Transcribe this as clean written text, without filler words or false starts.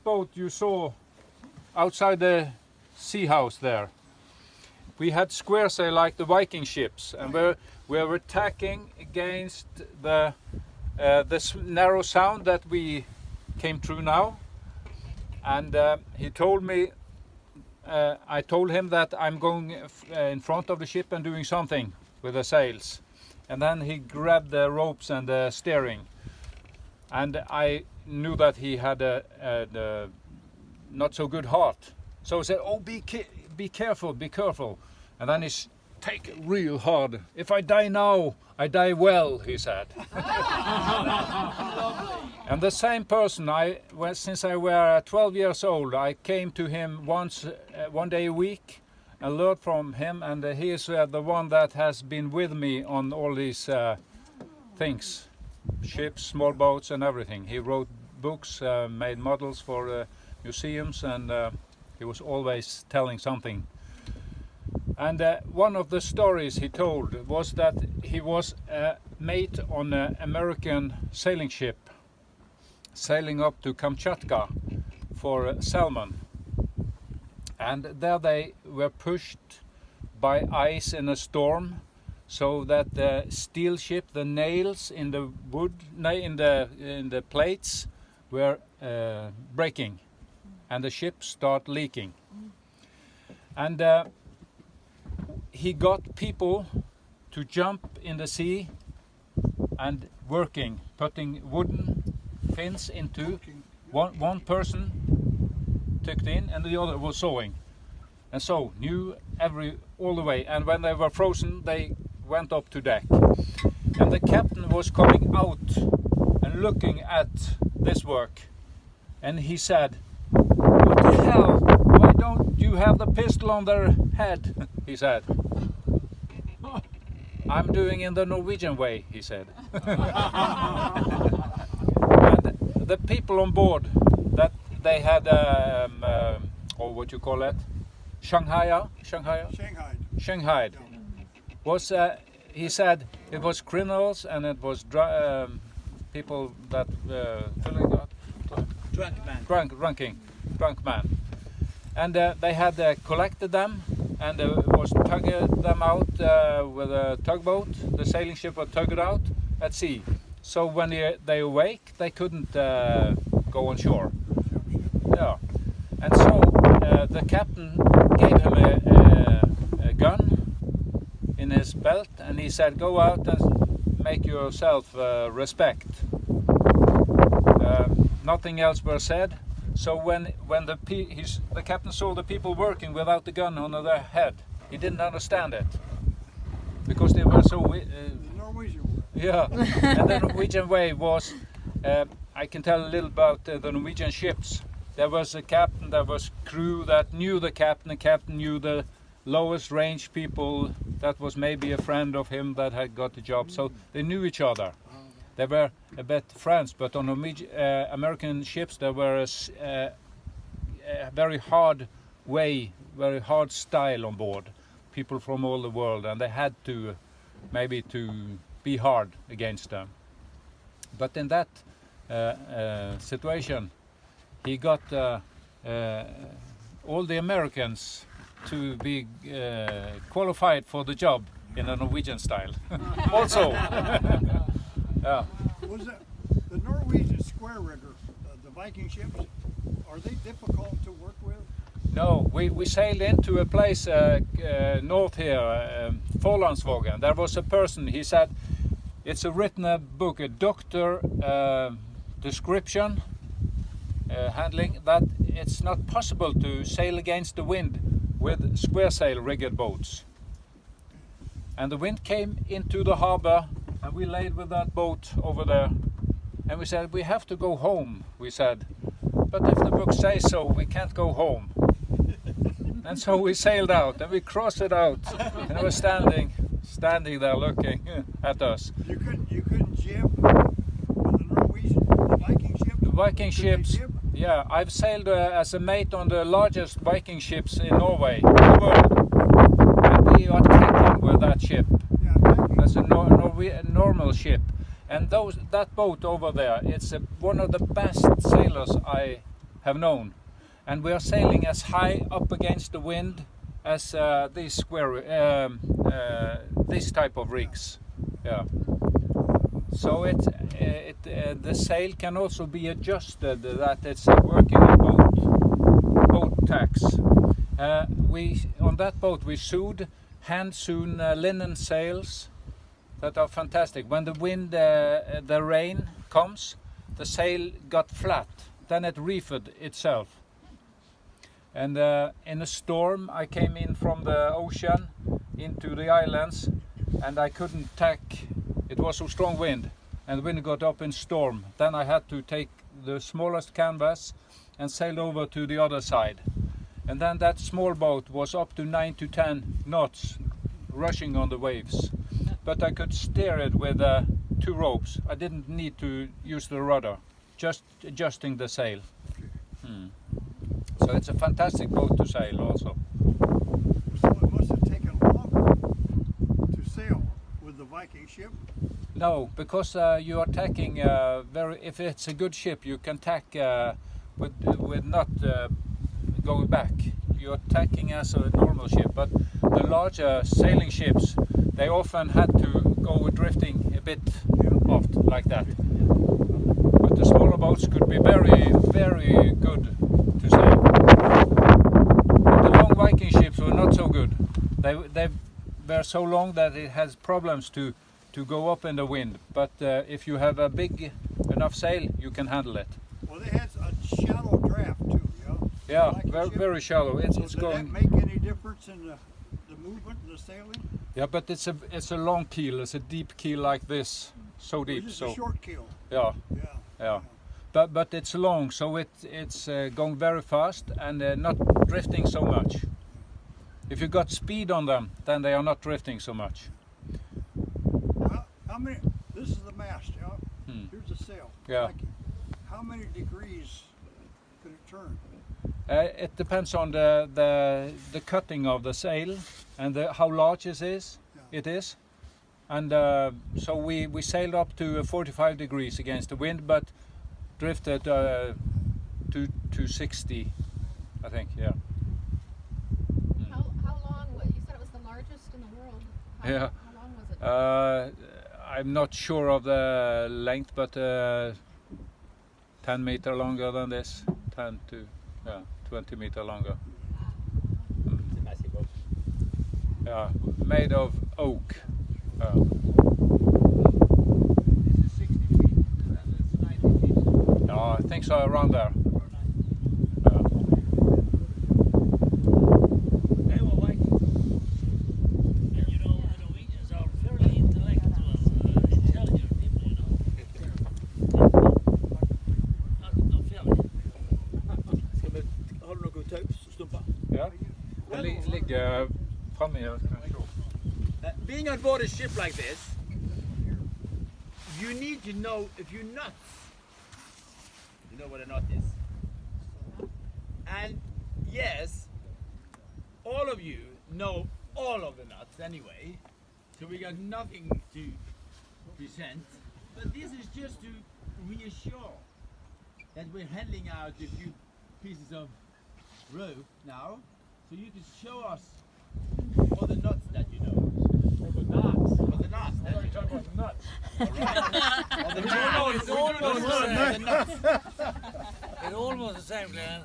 boat you saw outside the sea house there, we had square sail like the Viking ships, and we were attacking against the this narrow sound that we came through now. And he told me, I told him that I'm going in front of the ship and doing something with the sails. And then he grabbed the ropes and the steering. And I knew that he had a not so good heart. So I said, oh, be careful, be careful. And then he take it real hard. If I die now, I die well, he said. And the same person, since I was 12 years old, I came to him one day a week and learned from him. And he is the one that has been with me on all these things, ships, small boats and everything. He wrote books, made models for museums, and he was always telling something. And one of the stories he told was that he was a mate on an American sailing ship, sailing up to Kamchatka for salmon. And there they were pushed by ice in a storm, so that the steel ship, the nails in the wood, in the plates, were breaking, and the ship started leaking. And he got people to jump in the sea and working, putting wooden fins into one person took it in and the other was sewing, and so knew all the way. And when they were frozen, they went up to deck, and the captain was coming out and looking at this work, and he said, "What the hell? Why don't you have the pistol on their head?" he said. "I'm doing in the Norwegian way," he said. And the people on board, that they had, or what you call it, Shanghai, was, he said, it was criminals and it was people that drunk man, and they had collected them. And was tugged them out with a tugboat. The sailing ship was tugged out at sea. So when they awake, they couldn't go on shore. Yeah, and so the captain gave him a gun in his belt, and he said, "Go out and make yourself respect." Nothing else was said. So when the captain saw the people working without the gun on their head, he didn't understand it, because they were so. Norwegian way. Yeah, and the Norwegian way was. I can tell a little about the Norwegian ships. There was a captain, there was crew that knew the captain. The captain knew the lowest range people that was maybe a friend of him that had got the job. So they knew each other. They were a bit friends, but on American ships there were a very hard way, very hard style on board. People from all the world, and they had to maybe to be hard against them. But in that situation, he got all the Americans to be qualified for the job in a Norwegian style. Also. Yeah. Was it the Norwegian square rigger, the Viking ships? Are they difficult to work with? No, we sailed into a place north here, Forlandsvågen. There was a person. He said, it's a written book, a doctor description, handling that it's not possible to sail against the wind with square sail rigged boats. And the wind came into the harbor. And we laid with that boat over there, and we said, we have to go home, we said. But if the book says so, we can't go home. And so we sailed out, and we crossed it out, and they were standing there looking at us. You couldn't jib with the Norwegian, the Viking ship? The Viking ships, yeah. I've sailed as a mate on the largest Viking ships in Norway, in the world. And we are taken with that ship. That's a normal ship, and that boat over there, it's one of the best sailors I have known. And we are sailing as high up against the wind as these this type of rigs. Yeah. So the sail can also be adjusted that it's working on boat tacks. On that boat we sewed hand-sewn linen sails that are fantastic. When the wind, the rain comes, the sail got flat, then it reefed itself. And in a storm, I came in from the ocean into the islands, and I couldn't tack. It was so strong wind, and the wind got up in storm. Then I had to take the smallest canvas and sail over to the other side. And then that small boat was up to 9 to 10 knots, rushing on the waves. But I could steer it with 2 ropes. I didn't need to use the rudder, just adjusting the sail. So it's a fantastic boat to sail also. So it must have taken longer to sail with the Viking ship? No, because you are tacking if it's a good ship, you can tack with not going back. You're tacking as a normal ship, but the larger sailing ships, they often had to go drifting a bit off like that. But the smaller boats could be very, very good to sail. But the long Viking ships were not so good. They were so long that it has problems to go up in the wind. But if you have a big enough sail, you can handle it. Well, they had a shallow draft too, Yeah, Viking very, ship? very shallow. It's Did going. that make any difference in the movement and the sailing? Yeah, but it's a long keel. It's a deep keel like this, so Or deep. just So a short keel? yeah, Yeah. but it's long, so it's going very fast and not drifting so much. If you got speed on them, then they are not drifting so much. How many? This is the mast, yeah. Here's the sail. Yeah. Viking. How many degrees could it turn? It depends on the cutting of the sail and how large it is. Yeah. It is, and so we sailed up to 45 degrees against the wind, but drifted to 60, I think. Yeah. How long? You said it was the largest in the world. Yeah. How long was it? I'm not sure of the length, but 10 meter longer than this, 10 to 20 meter longer. It's a massive boat. Yeah, made of oak. This is 60 feet, and that's 90 feet. Yeah, I think so, around there. They were Vikings. And you know, the Norwegians are fairly intellectual, intelligent people, you know. Not fairly. Skal vi, har du noen taupstumper? Ja, det ligger framme her. Being on board a ship like this, you need to know if you're nuts. You know what a knot is. And yes, all of you know all of the nuts anyway, so we got nothing to present. But this is just to reassure that we're handing out a few pieces of rope now, so you can show us all the nuts that you know. All the nuts. All the nuts. That you talk about the nuts. All right. All the nuts. It's almost the same. The nuts. It's almost the same, Glenn.